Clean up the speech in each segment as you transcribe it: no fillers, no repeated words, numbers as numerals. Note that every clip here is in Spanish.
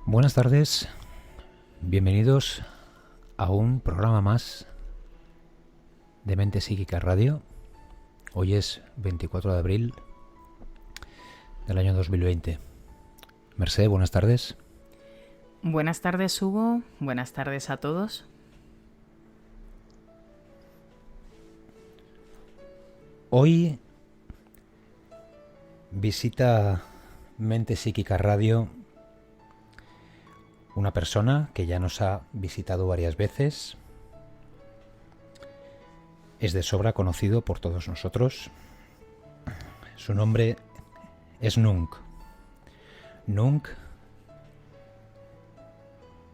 Buenas tardes, bienvenidos a un programa más de Mente Psíquica Radio. Hoy es 24 de abril del año 2020. Mercé, buenas tardes. Buenas tardes, Hugo. Buenas tardes a todos. Hoy visita Mente Psíquica Radio una persona que ya nos ha visitado varias veces. Es de sobra conocido por todos nosotros. Su nombre es Nunc. Nunc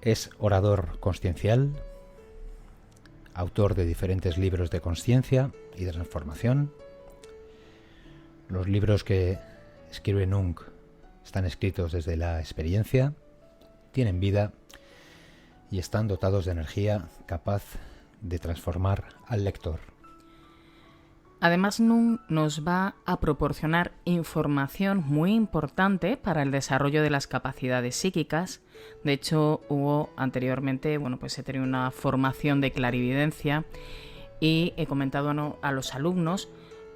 es orador consciencial, autor de diferentes libros de consciencia y de transformación. Los libros que escribe Nunc están escritos desde la experiencia, tienen vida y están dotados de energía capaz de transformar al lector. Además, Nunc nos va a proporcionar información muy importante para el desarrollo de las capacidades psíquicas. De hecho, Hugo, anteriormente, he tenido una formación de clarividencia y he comentado a los alumnos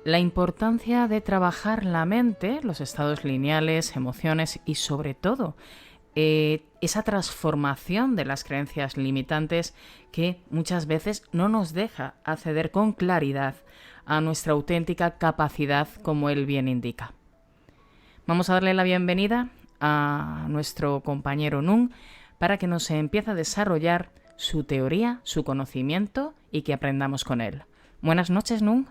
la importancia de trabajar la mente, los estados lineales, emociones y sobre todo esa transformación de las creencias limitantes que muchas veces no nos deja acceder con claridad a nuestra auténtica capacidad, como él bien indica. Vamos a darle la bienvenida a nuestro compañero Nunc para que nos empiece a desarrollar su teoría, su conocimiento y que aprendamos con él. Buenas noches, Nunc.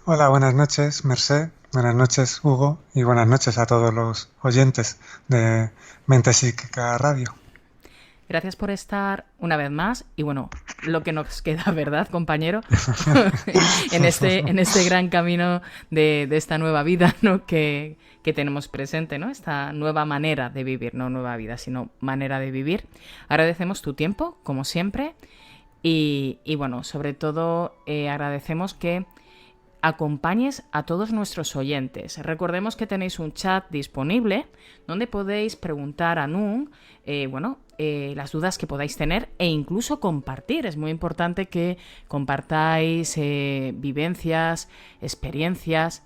Hola, buenas noches, Mercé. Buenas noches, Hugo, y buenas noches a todos los oyentes de Mente Psíquica Radio. Gracias por estar una vez más y lo que nos queda, ¿verdad, compañero? en este gran camino de esta nueva vida, ¿no? que tenemos presente, ¿no? Esta nueva manera de vivir, no nueva vida, sino manera de vivir. Agradecemos tu tiempo, como siempre, y sobre todo agradecemos que acompañes a todos nuestros oyentes. Recordemos que tenéis un chat disponible donde podéis preguntar a Nunc las dudas que podáis tener e incluso compartir. Es muy importante que compartáis vivencias, experiencias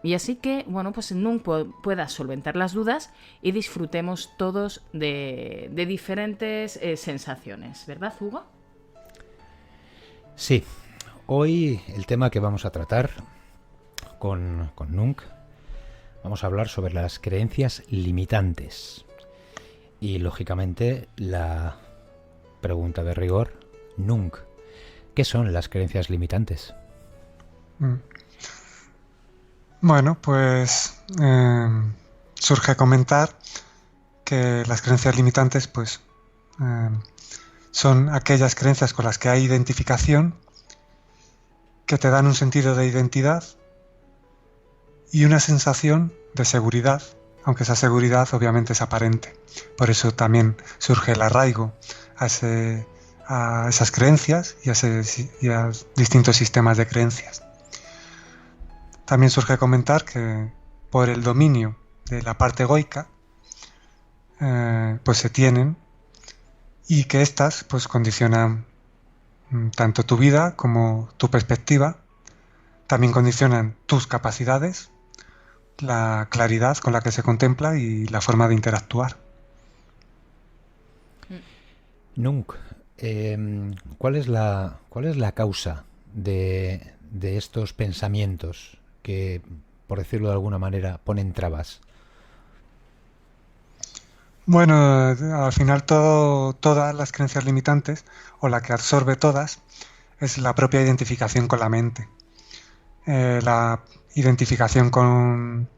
y así que Nunc pueda solventar las dudas y disfrutemos todos de diferentes sensaciones. ¿Verdad, Hugo? Sí. Hoy el tema que vamos a tratar con Nunc, vamos a hablar sobre las creencias limitantes. Y lógicamente la pregunta de rigor, Nunc, ¿qué son las creencias limitantes? Surge comentar que las creencias limitantes son aquellas creencias con las que hay identificación, que te dan un sentido de identidad y una sensación de seguridad, aunque esa seguridad obviamente es aparente. Por eso también surge el arraigo a esas creencias y a distintos sistemas de creencias. También surge comentar que por el dominio de la parte egoica se tienen y que éstas condicionan tanto tu vida como tu perspectiva, también condicionan tus capacidades, la claridad con la que se contempla y la forma de interactuar. Nunc, ¿cuál es la causa de estos pensamientos que, por decirlo de alguna manera, ponen trabas? Al final todas las creencias limitantes, o la que absorbe todas, es la propia identificación con la mente. La identificación con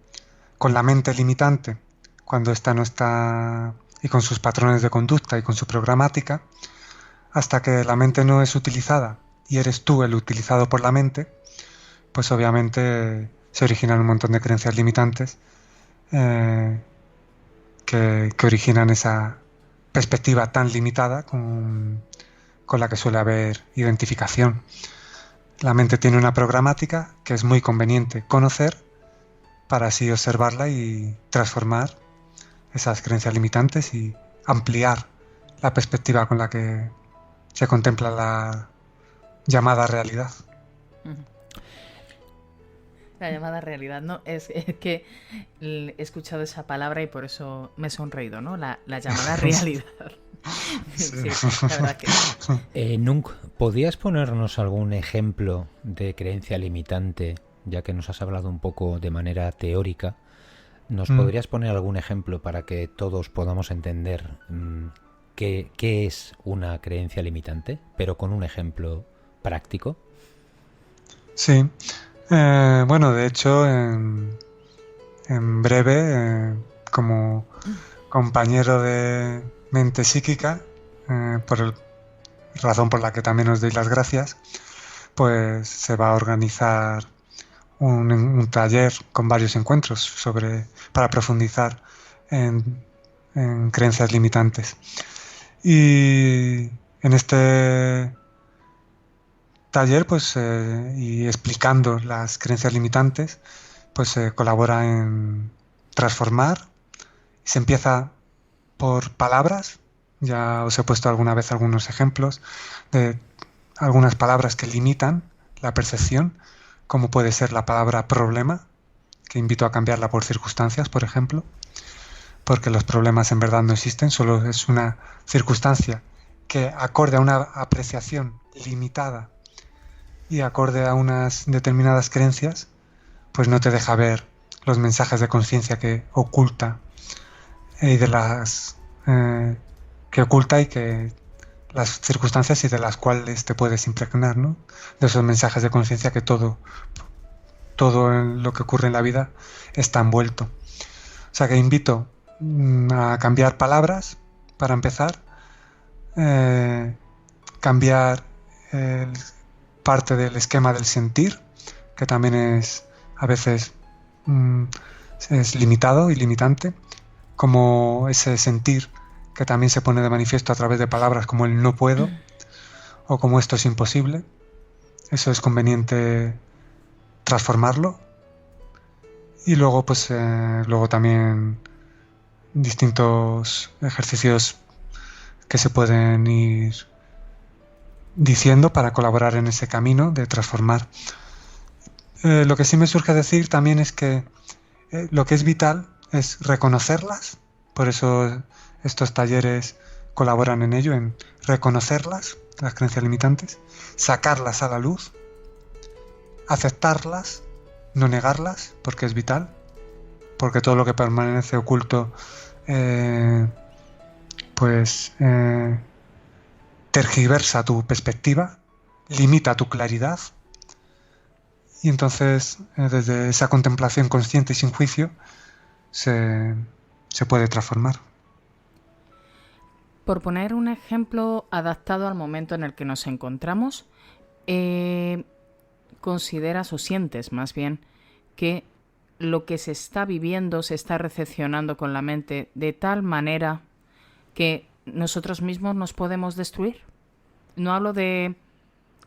la mente limitante, cuando ésta no está, y con sus patrones de conducta y con su programática, hasta que la mente no es utilizada y eres tú el utilizado por la mente, pues obviamente se originan un montón de creencias limitantes que originan esa perspectiva tan limitada con la que suele haber identificación. La mente tiene una programática que es muy conveniente conocer para así observarla y transformar esas creencias limitantes y ampliar la perspectiva con la que se contempla la llamada realidad. La llamada realidad, ¿no? Es que he escuchado esa palabra y por eso me he sonreído, ¿no? La llamada realidad. Sí, la verdad que... Nunc, ¿podrías ponernos algún ejemplo de creencia limitante, ya que nos has hablado un poco de manera teórica? ¿Nos podrías poner algún ejemplo para que todos podamos entender qué es una creencia limitante, pero con un ejemplo práctico? Sí. Bueno, de hecho, en breve, como compañero de mente psíquica, razón por la que también os doy las gracias, pues se va a organizar un taller con varios encuentros para profundizar en creencias limitantes. Y en este taller, pues, y explicando las creencias limitantes, pues se colabora en transformar. Se empieza por palabras. Ya os he puesto alguna vez algunos ejemplos de algunas palabras que limitan la percepción, como puede ser la palabra problema, que invito a cambiarla por circunstancias, por ejemplo, porque los problemas en verdad no existen, solo es una circunstancia que, acorde a una apreciación limitada y acorde a unas determinadas creencias, pues no te deja ver los mensajes de conciencia que oculta y que las circunstancias y de las cuales te puedes impregnar, ¿no? De esos mensajes de conciencia que todo lo que ocurre en la vida está envuelto. O sea que invito a cambiar palabras para empezar, cambiar parte del esquema del sentir, que también es a veces es limitado y limitante, como ese sentir que también se pone de manifiesto a través de palabras como el no puedo o como esto es imposible. Eso es conveniente transformarlo. Y luego pues luego también distintos ejercicios que se pueden ir diciendo para colaborar en ese camino de transformar. Lo que sí me surge decir también es que lo que es vital es reconocerlas, por eso estos talleres colaboran en ello, en reconocerlas, las creencias limitantes, sacarlas a la luz, aceptarlas, no negarlas, porque es vital, porque todo lo que permanece oculto tergiversa tu perspectiva, limita tu claridad, y entonces desde esa contemplación consciente y sin juicio se puede transformar. Por poner un ejemplo adaptado al momento en el que nos encontramos, ¿consideras o sientes más bien que lo que se está viviendo se está recepcionando con la mente de tal manera que nosotros mismos nos podemos destruir? No hablo de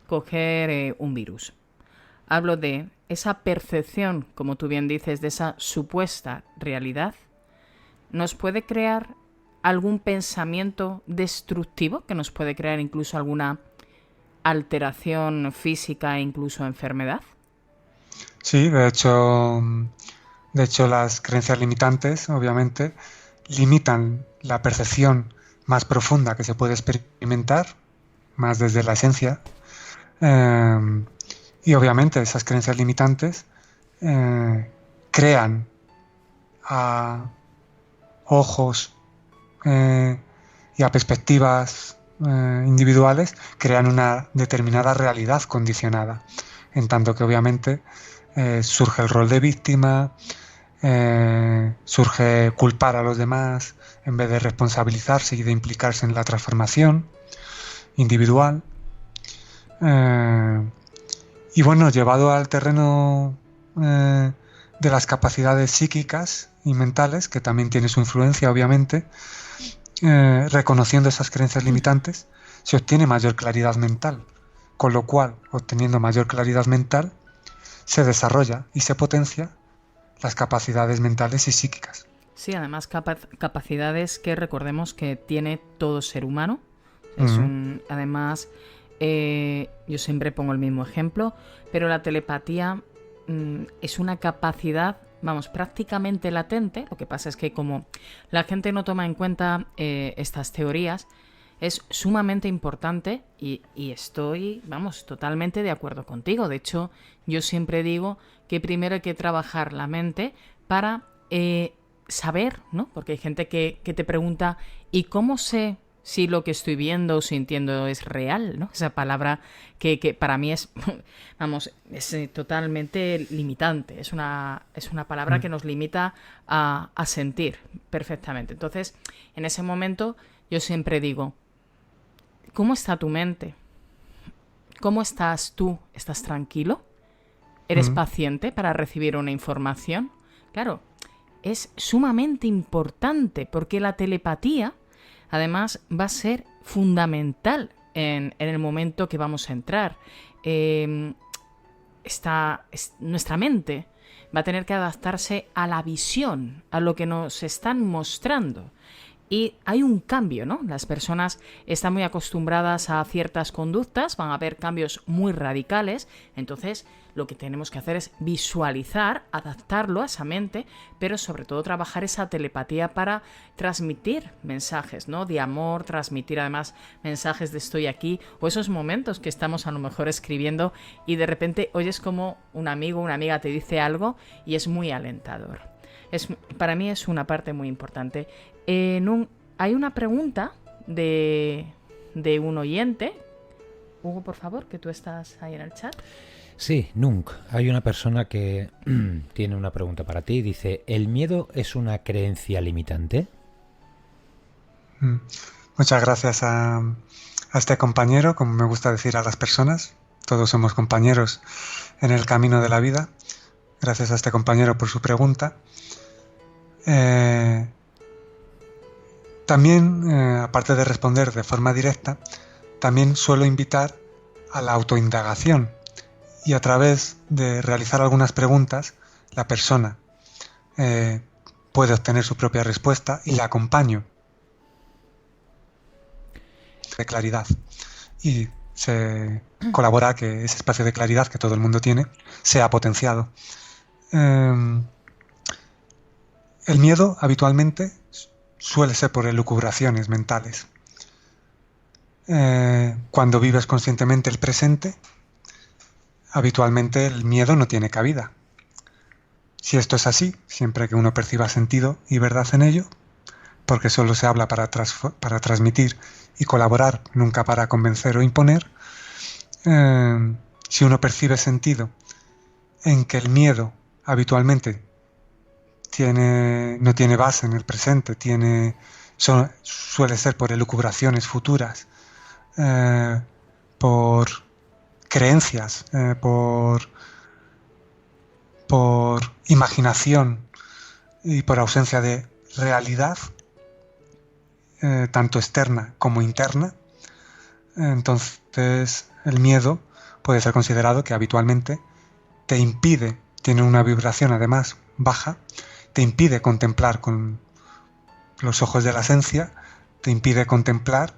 coger un virus. Hablo de esa percepción, como tú bien dices, de esa supuesta realidad. ¿Nos puede crear algún pensamiento destructivo que nos puede crear incluso alguna alteración física e incluso enfermedad? Sí, de hecho las creencias limitantes, obviamente, limitan la percepción más profunda que se puede experimentar, más desde la esencia. Y obviamente esas creencias limitantes crean a ojos y a perspectivas individuales, crean una determinada realidad condicionada, en tanto que obviamente surge el rol de víctima, surge culpar a los demás en vez de responsabilizarse y de implicarse en la transformación individual. Y bueno, llevado al terreno de las capacidades psíquicas y mentales, que también tiene su influencia, obviamente, reconociendo esas creencias limitantes, se obtiene mayor claridad mental, con lo cual, obteniendo mayor claridad mental, se desarrolla y se potencia las capacidades mentales y psíquicas. Sí, además capacidades que recordemos que tiene todo ser humano. Además, yo siempre pongo el mismo ejemplo, pero la telepatía es una capacidad, vamos, prácticamente latente. Lo que pasa es que como la gente no toma en cuenta estas teorías, es sumamente importante y estoy, vamos, totalmente de acuerdo contigo. De hecho, yo siempre digo que primero hay que trabajar la mente para saber, ¿no? Porque hay gente que te pregunta, ¿y cómo sé si lo que estoy viendo o sintiendo es real, ¿no? Esa palabra que para mí es, vamos, es totalmente limitante. Es una palabra que nos limita a sentir perfectamente. Entonces, en ese momento, yo siempre digo, ¿cómo está tu mente? ¿Cómo estás tú? ¿Estás tranquilo? ¿Eres paciente para recibir una información? Claro, es sumamente importante porque la telepatía, además, va a ser fundamental en el momento que vamos a entrar. Nuestra mente va a tener que adaptarse a la visión, a lo que nos están mostrando. Y hay un cambio, ¿no? Las personas están muy acostumbradas a ciertas conductas, van a haber cambios muy radicales, entonces lo que tenemos que hacer es visualizar, adaptarlo a esa mente, pero sobre todo trabajar esa telepatía para transmitir mensajes, ¿no? De amor, transmitir además mensajes de estoy aquí, o esos momentos que estamos a lo mejor escribiendo y de repente oyes como un amigo o una amiga te dice algo y es muy alentador. Para mí es una parte muy importante. Hay una pregunta de un oyente. Hugo, por favor, que tú estás ahí en el chat. Sí, Nunk, hay una persona que tiene una pregunta para ti. Dice, ¿el miedo es una creencia limitante? Muchas gracias a este compañero, como me gusta decir a las personas. Todos somos compañeros en el camino de la vida. Gracias a este compañero por su pregunta. También, aparte de responder de forma directa, también suelo invitar a la autoindagación y a través de realizar algunas preguntas, la persona puede obtener su propia respuesta y la acompaño de claridad y se colabora a que ese espacio de claridad que todo el mundo tiene sea potenciado. El miedo habitualmente suele ser por elucubraciones mentales. Cuando vives conscientemente el presente, habitualmente el miedo no tiene cabida. Si esto es así, siempre que uno perciba sentido y verdad en ello, porque solo se habla para transmitir y colaborar, nunca para convencer o imponer, si uno percibe sentido en que el miedo habitualmente no tiene base en el presente, suele ser por elucubraciones futuras, por creencias, por imaginación y por ausencia de realidad, tanto externa como interna. Entonces el miedo puede ser considerado que habitualmente te impide, tiene una vibración además baja, te impide contemplar con los ojos de la esencia, te impide contemplar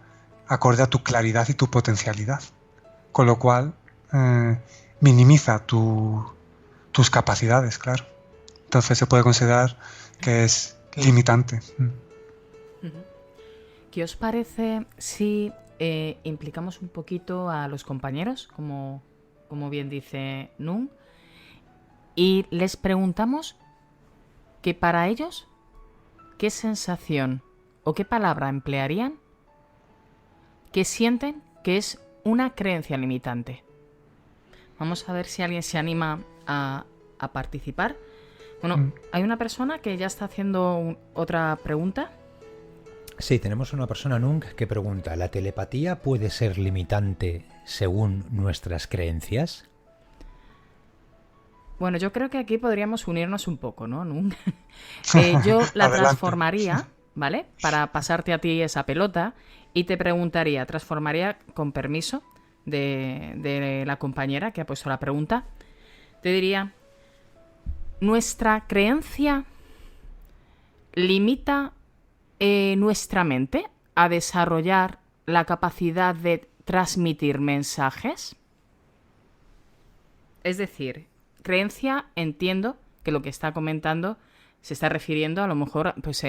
acorde a tu claridad y tu potencialidad, con lo cual minimiza tus capacidades, claro. Entonces se puede considerar que es limitante. ¿Qué os parece si implicamos un poquito a los compañeros, como bien dice Nung, y les preguntamos que para ellos, ¿qué sensación o qué palabra emplearían que sienten que es una creencia limitante? Vamos a ver si alguien se anima a participar. Bueno, hay una persona que ya está haciendo otra pregunta. Sí, tenemos una persona, Nung, que pregunta, ¿la telepatía puede ser limitante según nuestras creencias? Bueno, yo creo que aquí podríamos unirnos un poco, ¿no, Nung? Yo la transformaría, ¿vale? Para pasarte a ti esa pelota y te transformaría con permiso de la compañera que ha puesto la pregunta. Te diría, nuestra creencia limita nuestra mente a desarrollar la capacidad de transmitir mensajes. Es decir, creencia, entiendo que lo que está comentando se está refiriendo a lo mejor pues,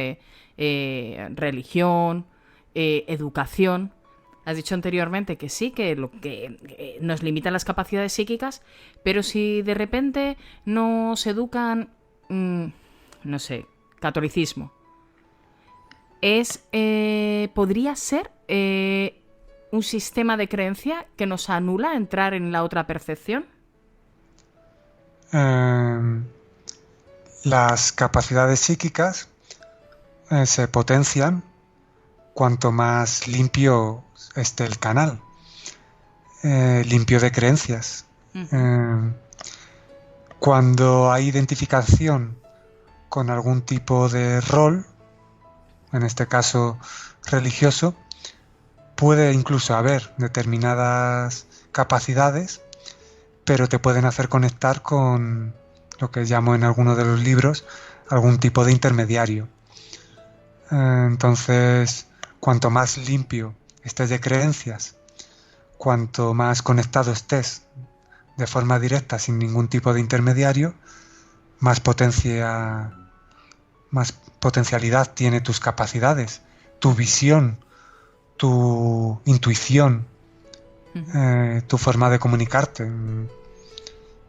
religión, educación. Has dicho anteriormente que sí, que lo que nos limita las capacidades psíquicas, pero si de repente nos educan, no sé, catolicismo, podría ser un sistema de creencia que nos anula entrar en la otra percepción. Las capacidades psíquicas se potencian cuanto más limpio esté el canal, limpio de creencias. Cuando hay identificación con algún tipo de rol, en este caso religioso, puede incluso haber determinadas capacidades, pero te pueden hacer conectar con lo que llamo en algunos de los libros algún tipo de intermediario. Entonces, cuanto más limpio estés de creencias, cuanto más conectado estés de forma directa sin ningún tipo de intermediario, más potencialidad tiene tus capacidades, tu visión, tu intuición, tu forma de comunicarte.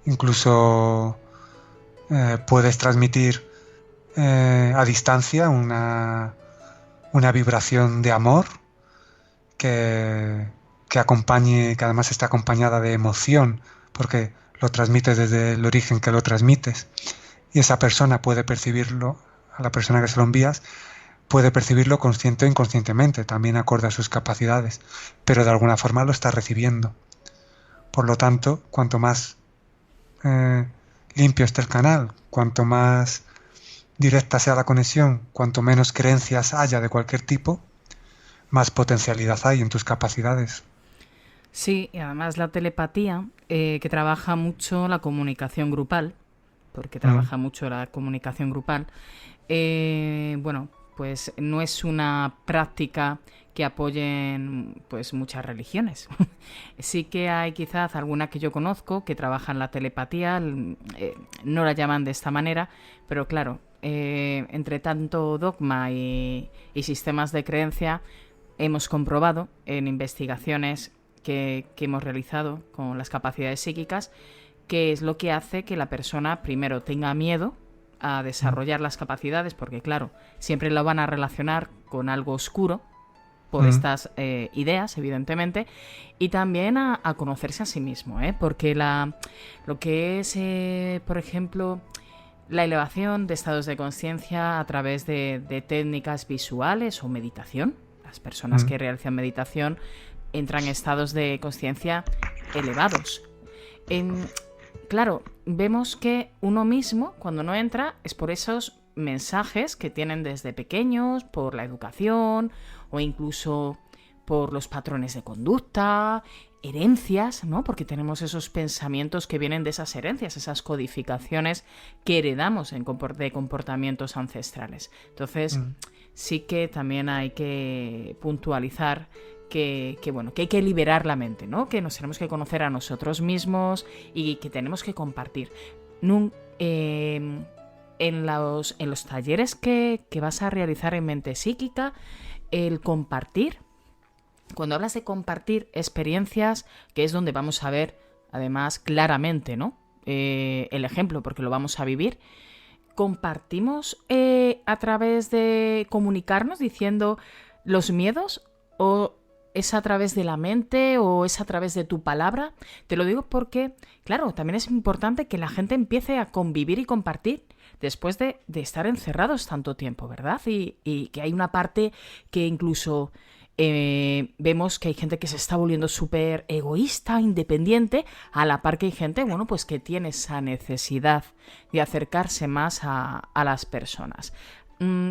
Incluso puedes transmitir a distancia una vibración de amor que acompañe, que además está acompañada de emoción, porque lo transmites desde el origen que lo transmites, y esa persona puede percibirlo, a la persona que se lo envías, puede percibirlo consciente o inconscientemente, también acorde a sus capacidades, pero de alguna forma lo está recibiendo. Por lo tanto, cuanto más limpio esté el canal, cuanto más directa sea la conexión, cuanto menos creencias haya de cualquier tipo, más potencialidad hay en tus capacidades. Sí, y además la telepatía, que trabaja mucho la comunicación grupal, porque trabaja mucho la comunicación grupal, bueno, pues no es una práctica que apoyen pues muchas religiones. Sí que hay quizás alguna que yo conozco que trabajan la telepatía, no la llaman de esta manera, pero claro, entre tanto dogma y sistemas de creencia, hemos comprobado en investigaciones que hemos realizado con las capacidades psíquicas que es lo que hace que la persona primero tenga miedo a desarrollar las capacidades, porque claro, siempre lo van a relacionar con algo oscuro por estas ideas, evidentemente, y también a conocerse a sí mismo, porque lo que es, por ejemplo, la elevación de estados de conciencia a través de técnicas visuales o meditación. Las personas que realizan meditación entran en estados de conciencia elevados. Claro, vemos que uno mismo, cuando no entra, es por esos mensajes que tienen desde pequeños, por la educación o incluso por los patrones de conducta, herencias, ¿no? Porque tenemos esos pensamientos que vienen de esas herencias, esas codificaciones que heredamos de comportamientos ancestrales. Entonces, sí que también hay que puntualizar que hay que liberar la mente, ¿no? Que nos tenemos que conocer a nosotros mismos y que tenemos que compartir. En los talleres que vas a realizar en mente psíquica, el compartir, cuando hablas de compartir experiencias, que es donde vamos a ver, además, claramente, ¿no? El ejemplo, porque lo vamos a vivir, compartimos a través de comunicarnos diciendo los miedos, o es a través de la mente, o es a través de tu palabra. Te lo digo porque, claro, también es importante que la gente empiece a convivir y compartir después de estar encerrados tanto tiempo, ¿verdad? Y que hay una parte que incluso vemos que hay gente que se está volviendo súper egoísta, independiente, a la par que hay gente, bueno, pues que tiene esa necesidad de acercarse más a las personas.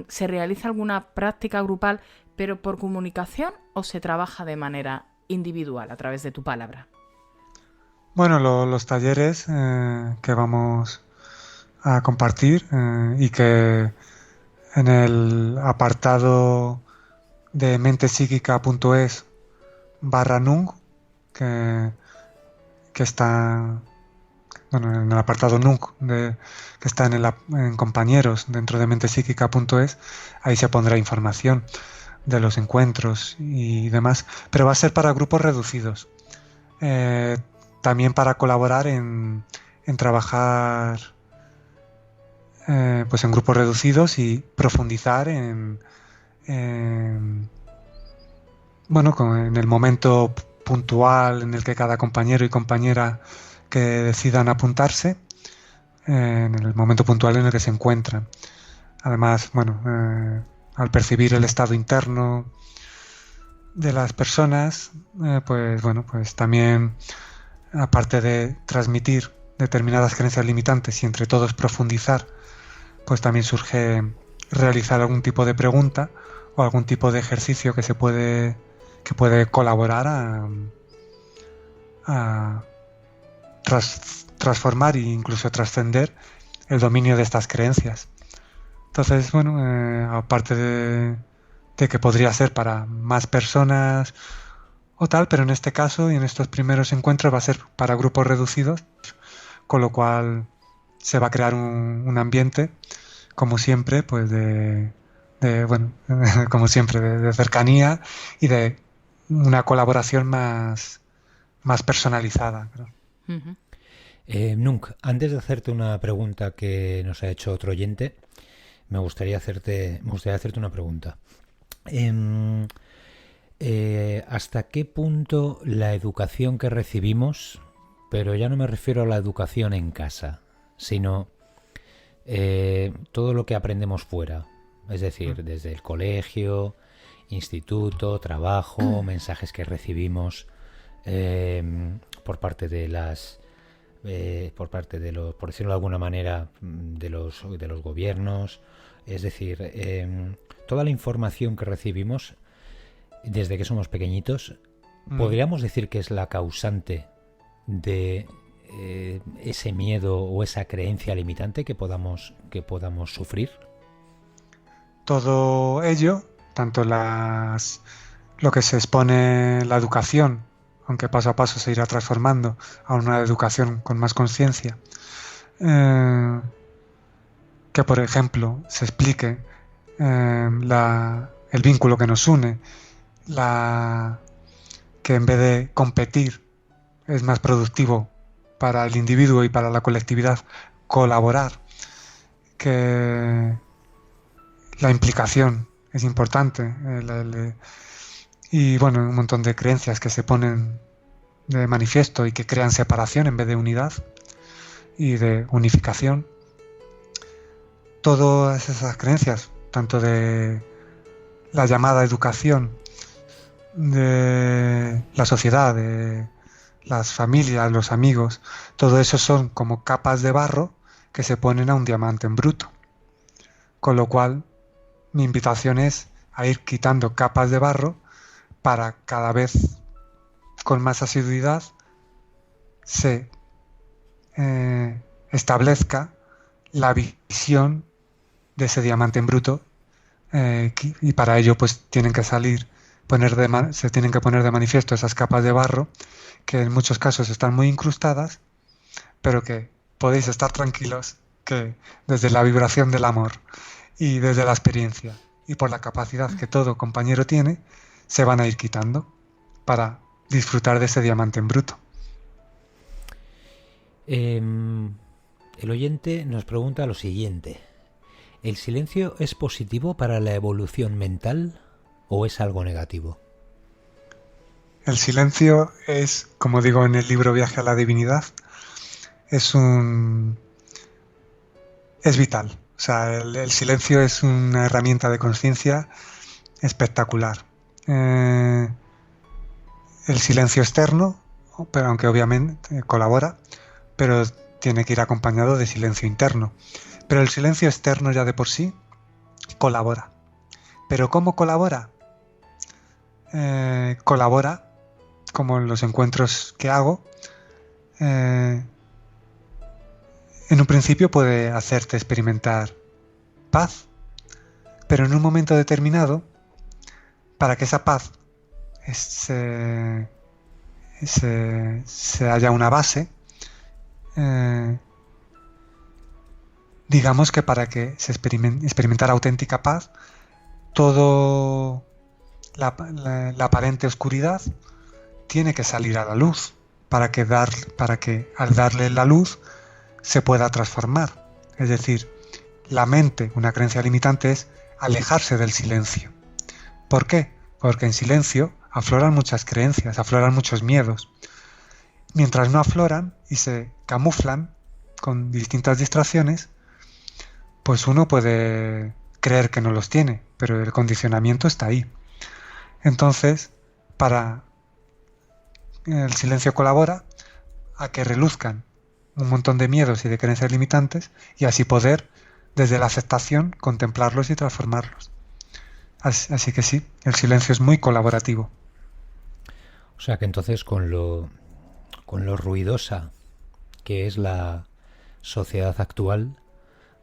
¿Se realiza alguna práctica grupal, pero por comunicación, o se trabaja de manera individual a través de tu palabra? Bueno, los talleres que vamos a compartir y que en el apartado de mentepsíquica.es/nung, que está, bueno, en el apartado nung que está en compañeros dentro de mentepsíquica.es, ahí se pondrá información de los encuentros y demás, pero va a ser para grupos reducidos. También para colaborar en trabajar pues en grupos reducidos y profundizar en el momento puntual en el que cada compañero y compañera que decidan apuntarse, en el momento puntual en el que se encuentran. Además, al percibir el estado interno de las personas, pues también, aparte de transmitir determinadas creencias limitantes y entre todos profundizar, pues también surge realizar algún tipo de pregunta o algún tipo de ejercicio que puede colaborar a transformar e incluso trascender el dominio de estas creencias. Entonces, aparte de que podría ser para más personas o tal, pero en este caso y en estos primeros encuentros va a ser para grupos reducidos, con lo cual se va a crear un ambiente, como siempre, pues como siempre, de cercanía y de una colaboración más personalizada, creo. Ujú. Nunc, antes de hacerte una pregunta que nos ha hecho otro oyente, me gustaría hacerte una pregunta. ¿Hasta qué punto la educación que recibimos, pero ya no me refiero a la educación en casa, sino todo lo que aprendemos fuera, es decir, desde el colegio, instituto, trabajo, mensajes que recibimos por parte de por decirlo de alguna manera, de los gobiernos, es decir, toda la información que recibimos desde que somos pequeñitos, ¿podríamos decir que es la causante de ese miedo o esa creencia limitante que podamos sufrir? Todo ello, tanto lo que se expone en la educación, aunque paso a paso se irá transformando a una educación con más conciencia, que por ejemplo se explique el vínculo que nos une, que en vez de competir es más productivo para el individuo y para la colectividad colaborar, que la implicación es importante, y un montón de creencias que se ponen de manifiesto y que crean separación en vez de unidad y de unificación. Todas esas creencias, tanto de la llamada educación, de la sociedad, de las familias, los amigos, todo eso son como capas de barro que se ponen a un diamante en bruto. Con lo cual, mi invitación es a ir quitando capas de barro para cada vez con más asiduidad se establezca la visión de ese diamante en bruto, y para ello pues se tienen que poner de manifiesto esas capas de barro que en muchos casos están muy incrustadas, pero que podéis estar tranquilos que desde la vibración del amor y desde la experiencia y por la capacidad que todo compañero tiene, se van a ir quitando para disfrutar de ese diamante en bruto. El oyente nos pregunta lo siguiente: ¿el silencio es positivo para la evolución mental o es algo negativo? El silencio es, como digo en el libro Viaje a la Divinidad, es vital. O sea, el silencio es una herramienta de conciencia espectacular. El silencio externo, pero aunque obviamente colabora, pero tiene que ir acompañado de silencio interno. Pero el silencio externo ya de por sí colabora. ¿Pero cómo colabora? Colabora, como en los encuentros que hago, en un principio puede hacerte experimentar paz, pero en un momento determinado, para que esa paz se haya una base, digamos que para que se experimentara auténtica paz, todo la aparente oscuridad tiene que salir a la luz para que al darle la luz se pueda transformar. Es decir, la mente, una creencia limitante, es alejarse del silencio. ¿Por qué? Porque en silencio afloran muchas creencias, afloran muchos miedos. Mientras no afloran y se camuflan con distintas distracciones, pues uno puede creer que no los tiene, pero el condicionamiento está ahí. Entonces, el silencio colabora a que reluzcan un montón de miedos y de creencias limitantes y así poder, desde la aceptación, contemplarlos y transformarlos. Así que sí, el silencio es muy colaborativo. O sea que entonces con lo ruidosa que es la sociedad actual,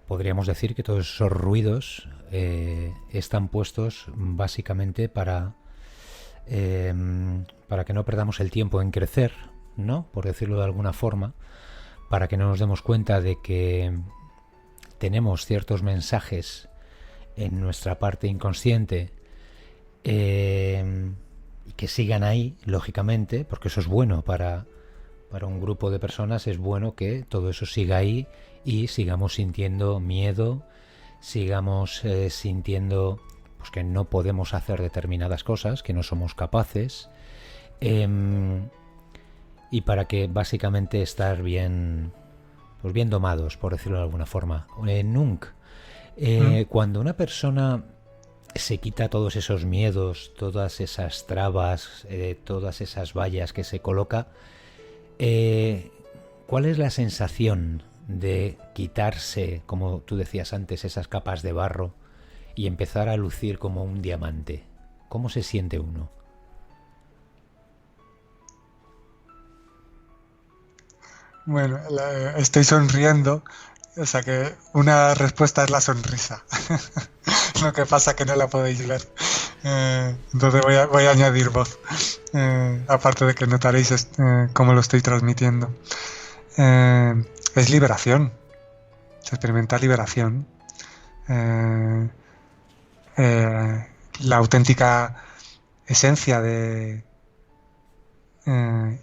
podríamos decir que todos esos ruidos están puestos básicamente para que no perdamos el tiempo en crecer, ¿no? Por decirlo de alguna forma, para que no nos demos cuenta de que tenemos ciertos mensajes en nuestra parte inconsciente y que sigan ahí, lógicamente, porque eso es bueno para un grupo de personas, es bueno que todo eso siga ahí y sigamos sintiendo miedo, sigamos sintiendo pues que no podemos hacer determinadas cosas, que no somos capaces, y para que básicamente estar bien, pues bien domados, por decirlo de alguna forma. Nunc, cuando una persona se quita todos esos miedos, todas esas trabas, todas esas vallas que se coloca, ¿cuál es la sensación de quitarse, como tú decías antes, esas capas de barro y empezar a lucir como un diamante? ¿Cómo se siente uno? Bueno, estoy sonriendo, o sea que una respuesta es la sonrisa. Lo que pasa es que no la podéis ver. Entonces voy a añadir voz, aparte de que notaréis cómo lo estoy transmitiendo. Es liberación, se experimenta liberación. La auténtica esencia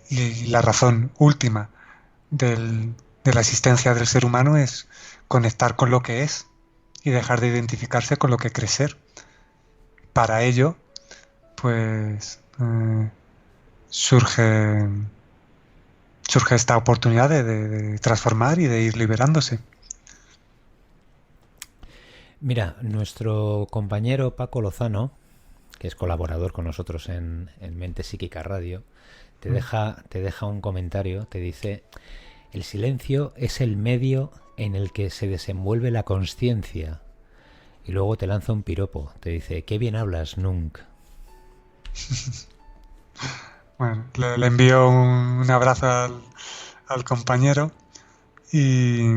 y la razón última de la existencia del ser humano es conectar con lo que es y dejar de identificarse con lo que cree ser. Para ello, pues surge esta oportunidad de transformar y de ir liberándose. Mira, nuestro compañero Paco Lozano, que es colaborador con nosotros en Mente Psíquica Radio, te deja un comentario, te dice: el silencio es el medio en el que se desenvuelve la consciencia. Y luego te lanza un piropo, te dice: qué bien hablas, Nunc. Bueno, le envío un abrazo al compañero y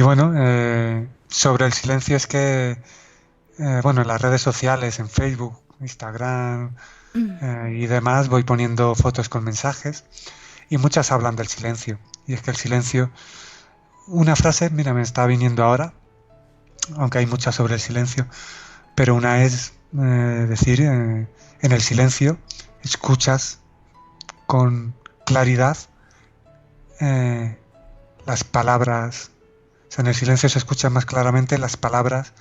bueno, sobre el silencio es que bueno, en las redes sociales, en Facebook, Instagram y demás, voy poniendo fotos con mensajes y muchas hablan del silencio. Y es que el silencio, una frase, mira, me está viniendo ahora, aunque hay muchas sobre el silencio, pero una es decir, en el silencio escuchas con claridad las palabras. O sea, en el silencio se escuchan más claramente las palabras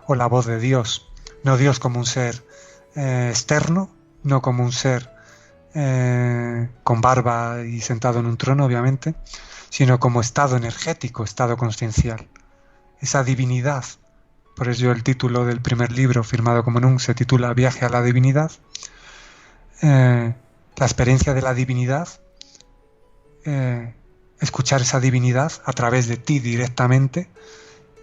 o la voz de Dios. No Dios como un ser externo, no como un ser con barba y sentado en un trono, obviamente, sino como estado energético, estado consciencial. Esa divinidad. Por eso el título del primer libro, firmado como Nunc, se titula Viaje a la Divinidad. La experiencia de la divinidad, escuchar esa divinidad a través de ti directamente,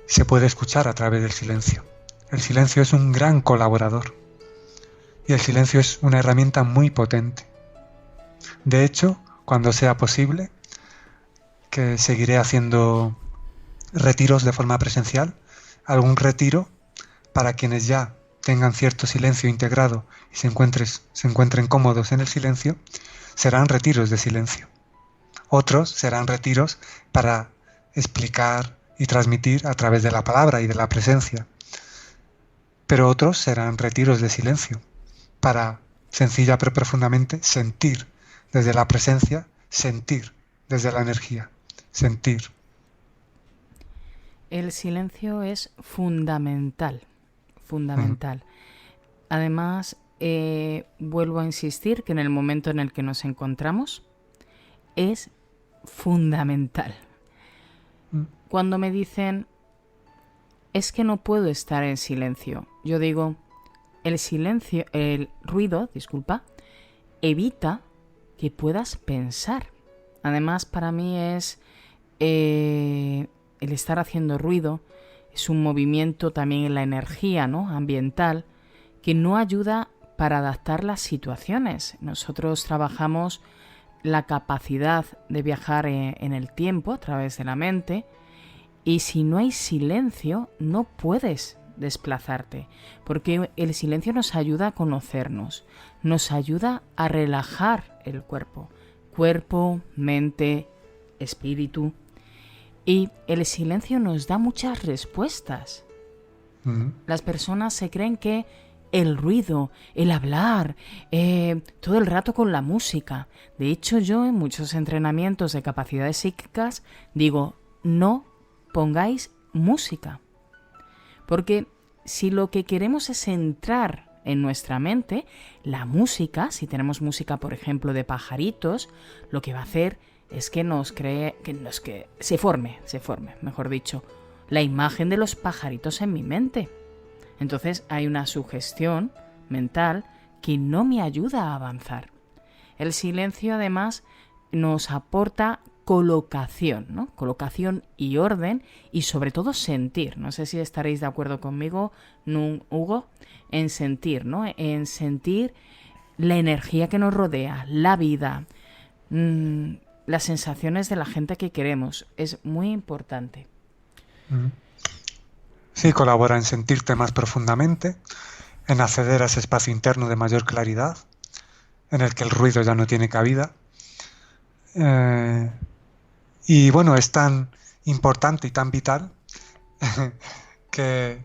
se puede escuchar a través del silencio. El silencio es un gran colaborador y el silencio es una herramienta muy potente. De hecho, cuando sea posible, que seguiré haciendo retiros de forma presencial, algún retiro para quienes ya tengan cierto silencio integrado y se encuentren cómodos en el silencio, serán retiros de silencio. Otros serán retiros para explicar y transmitir a través de la palabra y de la presencia. Pero otros serán retiros de silencio para, sencilla pero profundamente, sentir desde la presencia, sentir desde la energía, sentir. El silencio es fundamental, fundamental. Además, vuelvo a insistir que en el momento en el que nos encontramos es fundamental. Cuando me dicen, es que no puedo estar en silencio, yo digo, el ruido, evita que puedas pensar. Además, para mí es el estar haciendo ruido, es un movimiento también en la energía, ¿no?, ambiental, que no ayuda para adaptar las situaciones. Nosotros trabajamos la capacidad de viajar en el tiempo a través de la mente, y si no hay silencio no puedes desplazarte, porque el silencio nos ayuda a conocernos, nos ayuda a relajar el cuerpo, mente, espíritu, y el silencio nos da muchas respuestas. Las personas se creen que el ruido, el hablar, todo el rato con la música. De hecho, yo en muchos entrenamientos de capacidades psíquicas digo, no pongáis música. Porque si lo que queremos es entrar en nuestra mente, la música, si tenemos música, por ejemplo, de pajaritos, lo que va a hacer es que se forme, mejor dicho, la imagen de los pajaritos en mi mente. Entonces hay una sugestión mental que no me ayuda a avanzar. El silencio, además, nos aporta colocación, ¿no? Colocación y orden, y sobre todo sentir. No sé si estaréis de acuerdo conmigo, Hugo, en sentir, ¿no? En sentir la energía que nos rodea, la vida, las sensaciones de la gente que queremos. Es muy importante. Sí, colabora en sentirte más profundamente, en acceder a ese espacio interno de mayor claridad, en el que el ruido ya no tiene cabida. Y bueno, es tan importante y tan vital que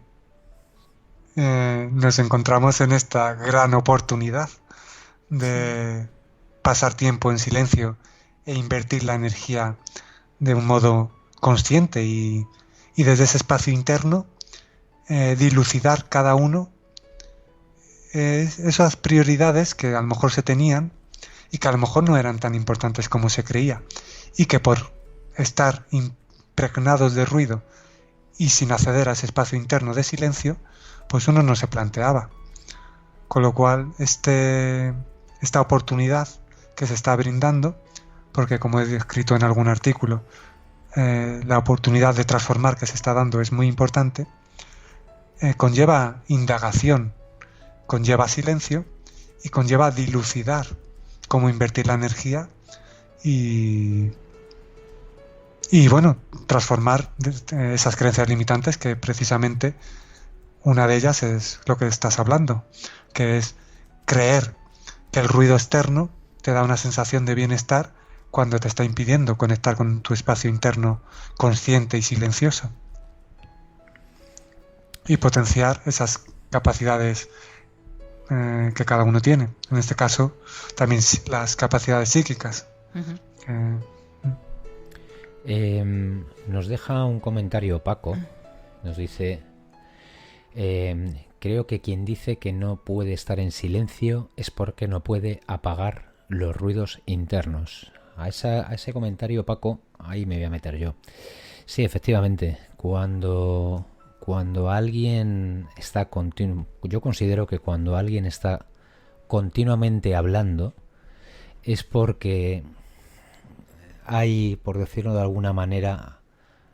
nos encontramos en esta gran oportunidad de pasar tiempo en silencio e invertir la energía de un modo consciente y desde ese espacio interno dilucidar cada uno esas prioridades que a lo mejor se tenían y que a lo mejor no eran tan importantes como se creía, y que por estar impregnados de ruido y sin acceder a ese espacio interno de silencio, pues uno no se planteaba. Con lo cual, esta oportunidad que se está brindando, porque como he escrito en algún artículo, la oportunidad de transformar que se está dando es muy importante, conlleva indagación, conlleva silencio y conlleva dilucidar cómo invertir la energía y bueno, transformar esas creencias limitantes, que precisamente una de ellas es lo que estás hablando, que es creer que el ruido externo te da una sensación de bienestar cuando te está impidiendo conectar con tu espacio interno consciente y silencioso, y potenciar esas capacidades que cada uno tiene. En este caso, también las capacidades psíquicas. Nos deja un comentario Paco. Nos dice: creo que quien dice que no puede estar en silencio es porque no puede apagar los ruidos internos. A ese comentario, Paco, ahí me voy a meter yo. Sí, efectivamente, cuando alguien está yo considero que cuando alguien está continuamente hablando es porque hay, por decirlo de alguna manera,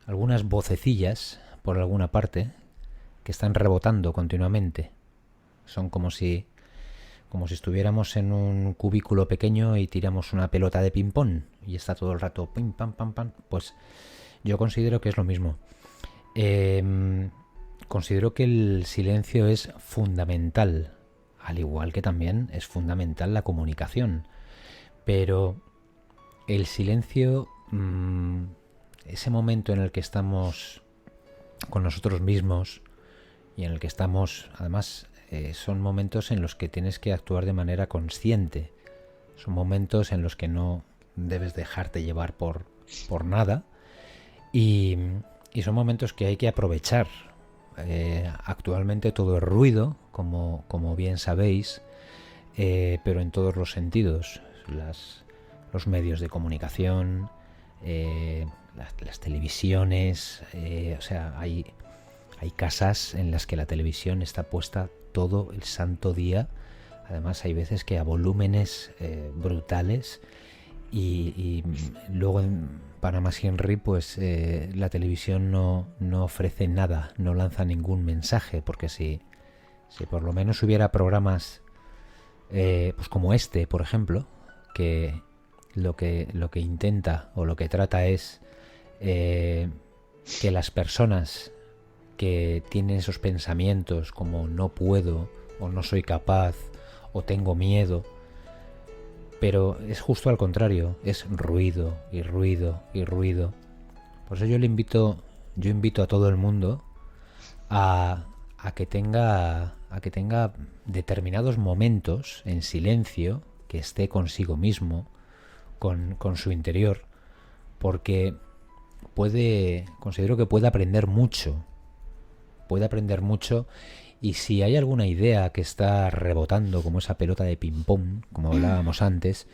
algunas vocecillas por alguna parte que están rebotando continuamente. Son como si estuviéramos en un cubículo pequeño y tiramos una pelota de ping-pong y está todo el rato pim, pam, pam, pam. Pues yo considero que es lo mismo. Considero que el silencio es fundamental, al igual que también es fundamental la comunicación. Pero el silencio, ese momento en el que estamos con nosotros mismos y en el que estamos, además, son momentos en los que tienes que actuar de manera consciente. Son momentos en los que no debes dejarte llevar por nada y son momentos que hay que aprovechar. Actualmente todo es ruido, como bien sabéis, pero en todos los sentidos. Los medios de comunicación, las televisiones, o sea, hay casas en las que la televisión está puesta todo el santo día. Además hay veces que a volúmenes brutales y luego en Panamá Henry pues la televisión no ofrece nada, no lanza ningún mensaje, porque si por lo menos hubiera programas pues como este, por ejemplo, que lo que intenta o lo que trata es que las personas que tienen esos pensamientos como no puedo o no soy capaz o tengo miedo, pero es justo al contrario, es ruido y ruido y ruido. Por eso yo invito a todo el mundo a que tenga determinados momentos en silencio, que esté consigo mismo, con su interior, porque considero que puede aprender mucho, y si hay alguna idea que está rebotando como esa pelota de ping-pong, como hablábamos antes,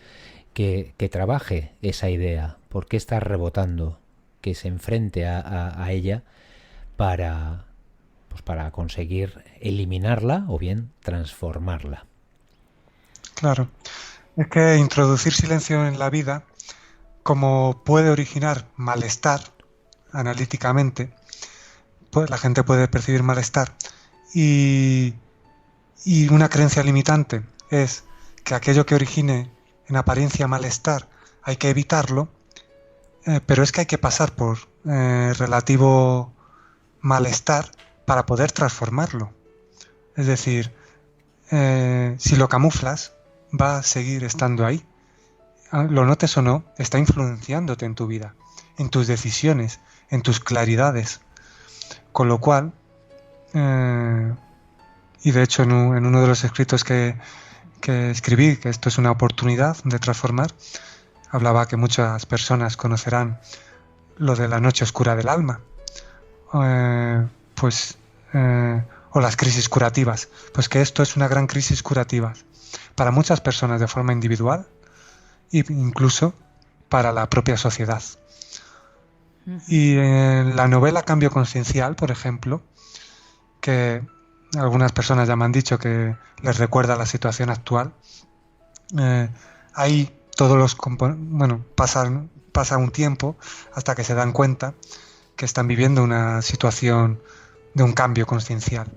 que trabaje esa idea, por qué está rebotando, que se enfrente a ella para conseguir eliminarla o bien transformarla. Claro, es que introducir silencio en la vida, como puede originar malestar analíticamente, pues la gente puede percibir malestar, y una creencia limitante es que aquello que origine en apariencia malestar hay que evitarlo, pero es que hay que pasar por relativo malestar para poder transformarlo. Es decir, si lo camuflas, va a seguir estando ahí. Lo notes o no, está influenciándote en tu vida, en tus decisiones, en tus claridades. Con lo cual, y de hecho en uno de los escritos que escribí, que esto es una oportunidad de transformar, hablaba que muchas personas conocerán lo de la noche oscura del alma, o las crisis curativas. Pues que esto es una gran crisis curativa para muchas personas de forma individual e incluso para la propia sociedad. Y en la novela Cambio Consciencial, por ejemplo, que algunas personas ya me han dicho que les recuerda la situación actual, ahí todos pasa un tiempo hasta que se dan cuenta que están viviendo una situación de un cambio consciencial,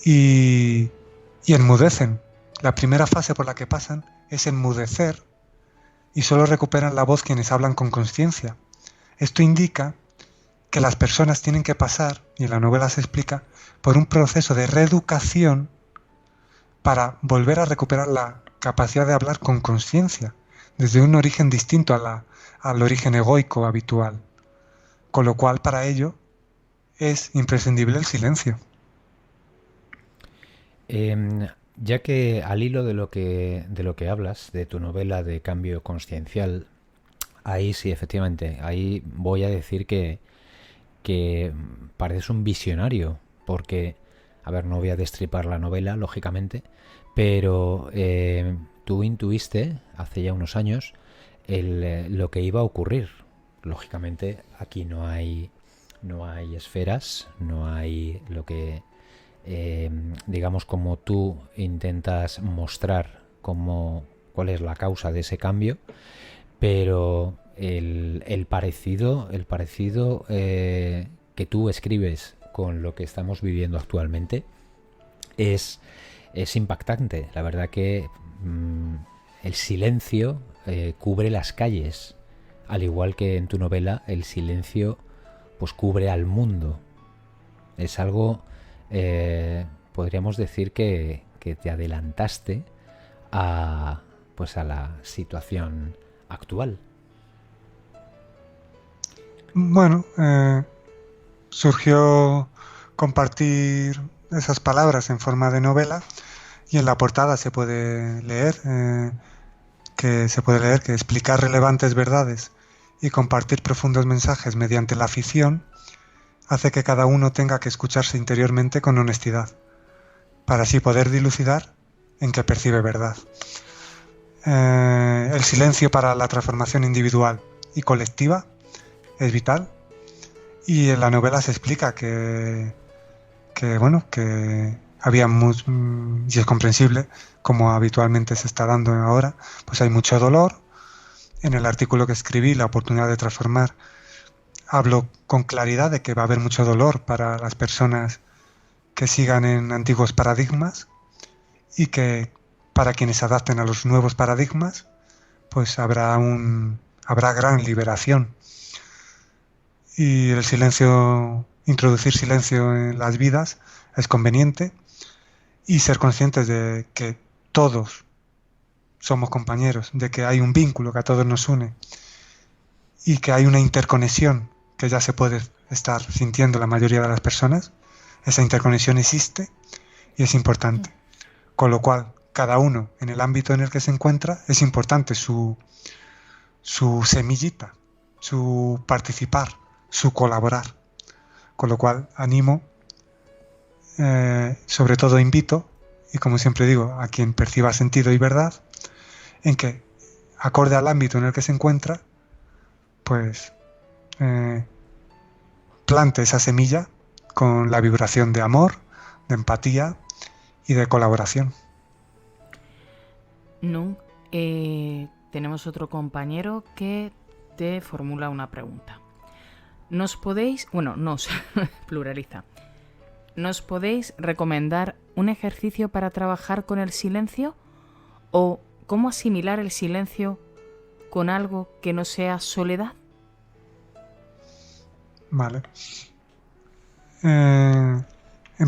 y enmudecen. La primera fase por la que pasan es enmudecer, y solo recuperan la voz quienes hablan con conciencia. Esto indica que las personas tienen que pasar, y en la novela se explica, por un proceso de reeducación para volver a recuperar la capacidad de hablar con conciencia, desde un origen distinto al origen egoico habitual. Con lo cual, para ello, es imprescindible el silencio. Ya que al hilo de lo que hablas, de tu novela de Cambio Consciencial, ahí sí, efectivamente, ahí voy a decir que pareces un visionario, porque, a ver, no voy a destripar la novela, lógicamente, pero tú intuiste hace ya unos años lo que iba a ocurrir. Lógicamente, aquí no hay esferas, no hay lo que digamos, como tú intentas mostrar cuál es la causa de ese cambio, pero el parecido que tú escribes con lo que estamos viviendo actualmente es impactante. La verdad que el silencio cubre las calles, al igual que en tu novela el silencio pues cubre al mundo. Es algo, podríamos decir que te adelantaste a la situación actual. Bueno, surgió compartir esas palabras en forma de novela, y en la portada se puede leer que explicar relevantes verdades y compartir profundos mensajes mediante la ficción hace que cada uno tenga que escucharse interiormente con honestidad, para así poder dilucidar en qué percibe verdad. El silencio para la transformación individual y colectiva es vital, y en la novela se explica que había y es comprensible, como habitualmente se está dando ahora, pues hay mucho dolor. En el artículo que escribí, La oportunidad de transformar, hablo con claridad de que va a haber mucho dolor para las personas que sigan en antiguos paradigmas, y que para quienes se adapten a los nuevos paradigmas, pues habrá gran liberación. Y el silencio, introducir silencio en las vidas es conveniente, y ser conscientes de que todos somos compañeros, de que hay un vínculo que a todos nos une, y que hay una interconexión que ya se puede estar sintiendo la mayoría de las personas. Esa interconexión existe y es importante. Con lo cual, cada uno en el ámbito en el que se encuentra, es importante su semillita, su participar, su colaborar. Con lo cual, animo, sobre todo invito, y como siempre digo, a quien perciba sentido y verdad, en que, acorde al ámbito en el que se encuentra, pues plante esa semilla con la vibración de amor, de empatía y de colaboración. Tenemos otro compañero que te formula una pregunta. Nos pluraliza. ¿Nos podéis recomendar un ejercicio para trabajar con el silencio? ¿O cómo asimilar el silencio con algo que no sea soledad? Vale. En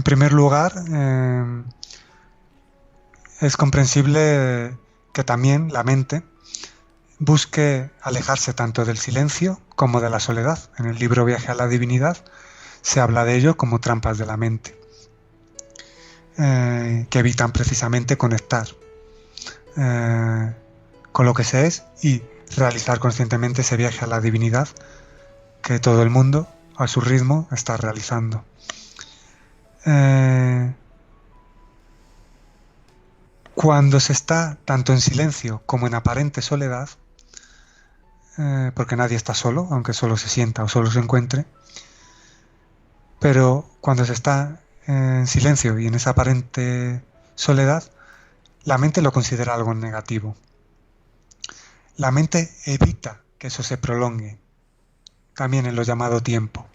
primer lugar, es comprensible que también la mente busque alejarse tanto del silencio como de la soledad. En el libro Viaje a la Divinidad se habla de ello como trampas de la mente, que evitan precisamente conectar con lo que se es y realizar conscientemente ese viaje a la divinidad que todo el mundo, a su ritmo, está realizando. Cuando se está tanto en silencio como en aparente soledad, porque nadie está solo, aunque solo se sienta o solo se encuentre, pero cuando se está en silencio y en esa aparente soledad, la mente lo considera algo negativo. La mente evita que eso se prolongue, también en lo llamado tiempo.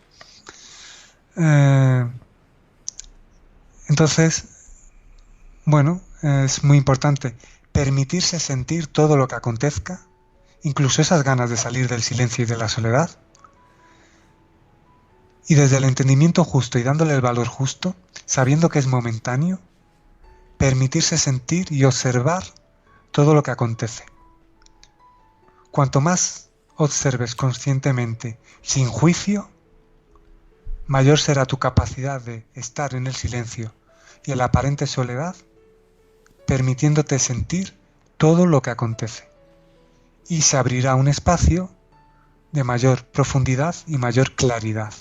Entonces, es muy importante permitirse sentir todo lo que acontezca, incluso esas ganas de salir del silencio y de la soledad, y desde el entendimiento justo y dándole el valor justo, sabiendo que es momentáneo, permitirse sentir y observar todo lo que acontece. Cuanto más observes conscientemente, sin juicio, mayor será tu capacidad de estar en el silencio y en la aparente soledad, permitiéndote sentir todo lo que acontece. Y se abrirá un espacio de mayor profundidad y mayor claridad.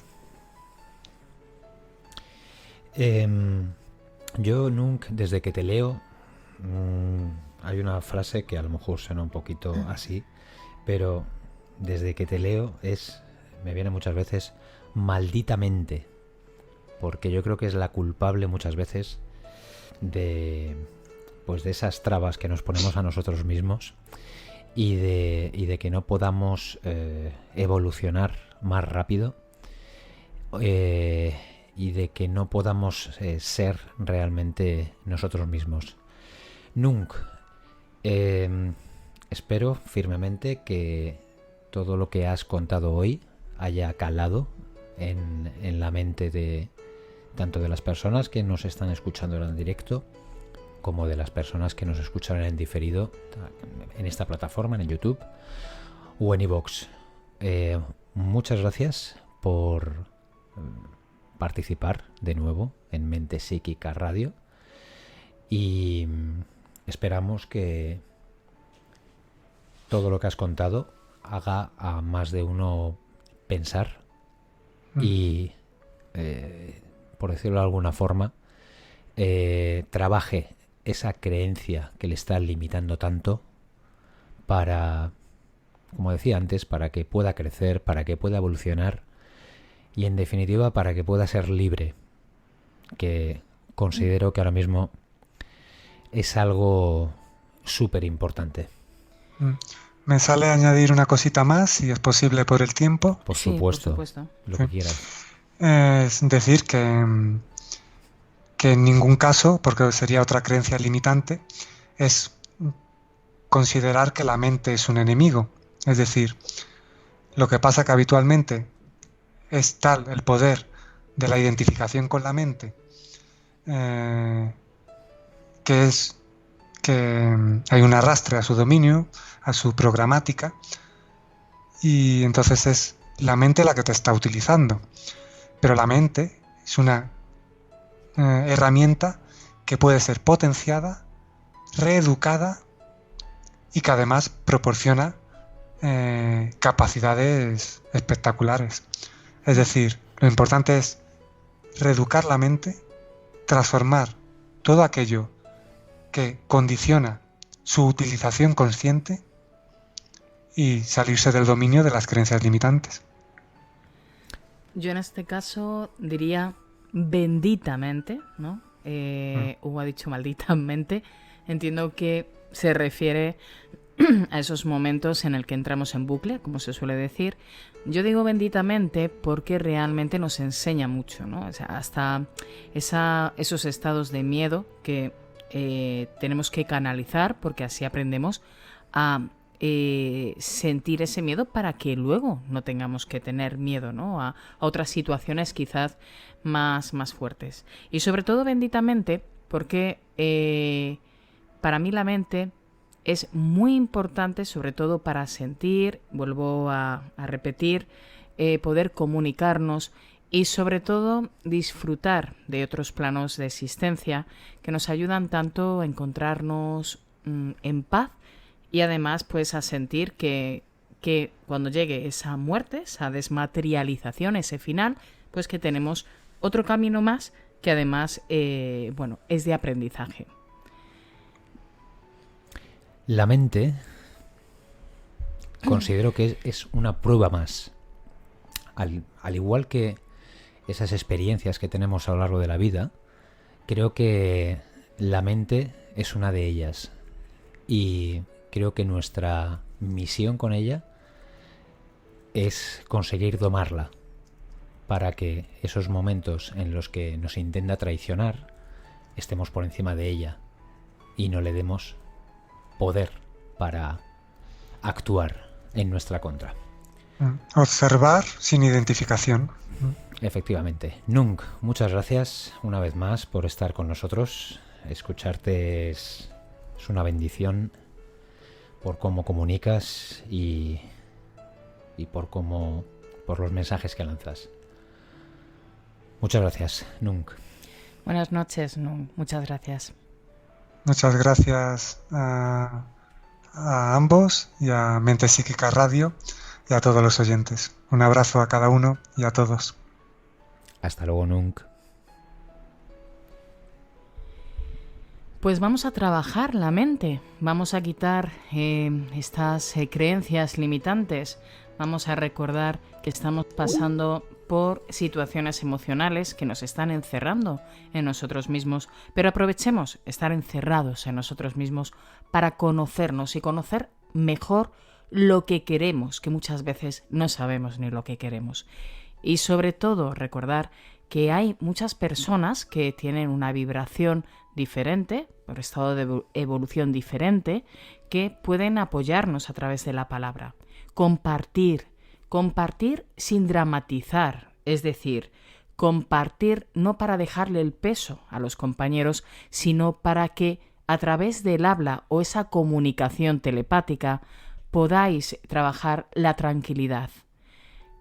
Yo, Nunc, desde que te leo, hay una frase que a lo mejor suena un poquito así, pero desde que te leo me viene muchas veces malditamente, porque yo creo que es la culpable muchas veces de esas trabas que nos ponemos a nosotros mismos y de que no podamos evolucionar más rápido, y de que no podamos ser realmente nosotros mismos. Nunc, espero firmemente que todo lo que has contado hoy haya calado en la mente de tanto de las personas que nos están escuchando en directo como de las personas que nos escuchan en diferido en esta plataforma, en YouTube o en iVoox. Muchas gracias por participar de nuevo en Mente Psíquica Radio y esperamos que todo lo que has contado haga a más de uno pensar y, por decirlo de alguna forma, trabaje esa creencia que le está limitando tanto para, como decía antes, para que pueda crecer, para que pueda evolucionar y, en definitiva, para que pueda ser libre, que considero que ahora mismo es algo súper importante. Me sale añadir una cosita más, si es posible por el tiempo. Por supuesto, lo que quieras. Es decir, que en ningún caso, porque sería otra creencia limitante, es considerar que la mente es un enemigo. Es decir, lo que pasa que habitualmente es tal el poder de la identificación con la mente, que hay un arrastre a su dominio, a su programática, y entonces es la mente la que te está utilizando. Pero la mente es una herramienta que puede ser potenciada, reeducada y que además proporciona capacidades espectaculares. Es decir, lo importante es reeducar la mente, transformar todo aquello que condiciona su utilización consciente y salirse del dominio de las creencias limitantes. Yo en este caso diría benditamente, ¿no? Hugo ha dicho malditamente. Entiendo que se refiere a esos momentos en el que entramos en bucle, como se suele decir. Yo digo benditamente porque realmente nos enseña mucho, ¿no? O sea, hasta esos estados de miedo que tenemos que canalizar, porque así aprendemos a sentir ese miedo para que luego no tengamos que tener miedo, ¿no? a otras situaciones quizás más fuertes. Y sobre todo benditamente porque para mí la mente es muy importante, sobre todo para sentir, vuelvo a repetir, poder comunicarnos y sobre todo disfrutar de otros planos de existencia que nos ayudan tanto a encontrarnos en paz y además pues a sentir que cuando llegue esa muerte, esa desmaterialización, ese final, pues que tenemos otro camino más que además es de aprendizaje. La mente considero que es una prueba más. Al igual que esas experiencias que tenemos a lo largo de la vida, creo que la mente es una de ellas. Y creo que nuestra misión con ella es conseguir domarla para que esos momentos en los que nos intenta traicionar estemos por encima de ella y no le demos poder para actuar en nuestra contra. Observar sin identificación. Efectivamente. Nung, muchas gracias una vez más por estar con nosotros. Escucharte es una bendición por cómo comunicas y por los mensajes que lanzas. Muchas gracias, Nung. Buenas noches, Nung. Muchas gracias. Muchas gracias a ambos y a Mente Psíquica Radio y a todos los oyentes. Un abrazo a cada uno y a todos. Hasta luego, Nung. Pues vamos a trabajar la mente, vamos a quitar estas creencias limitantes, vamos a recordar que estamos pasando por situaciones emocionales que nos están encerrando en nosotros mismos, pero aprovechemos estar encerrados en nosotros mismos para conocernos y conocer mejor lo que queremos, que muchas veces no sabemos ni lo que queremos. Y sobre todo recordar que hay muchas personas que tienen una vibración diferente, por estado de evolución diferente, que pueden apoyarnos a través de la palabra. Compartir sin dramatizar Es decir, compartir no para dejarle el peso a los compañeros, sino para que a través del habla o esa comunicación telepática podáis trabajar la tranquilidad,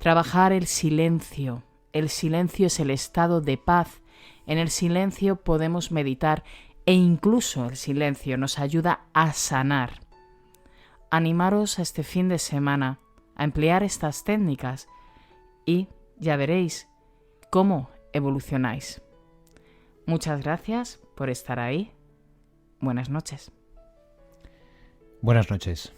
trabajar el silencio. El silencio es el estado de paz. En el silencio podemos meditar e incluso el silencio nos ayuda a sanar. Animaros este fin de semana a emplear estas técnicas y ya veréis cómo evolucionáis. Muchas gracias por estar ahí. Buenas noches. Buenas noches.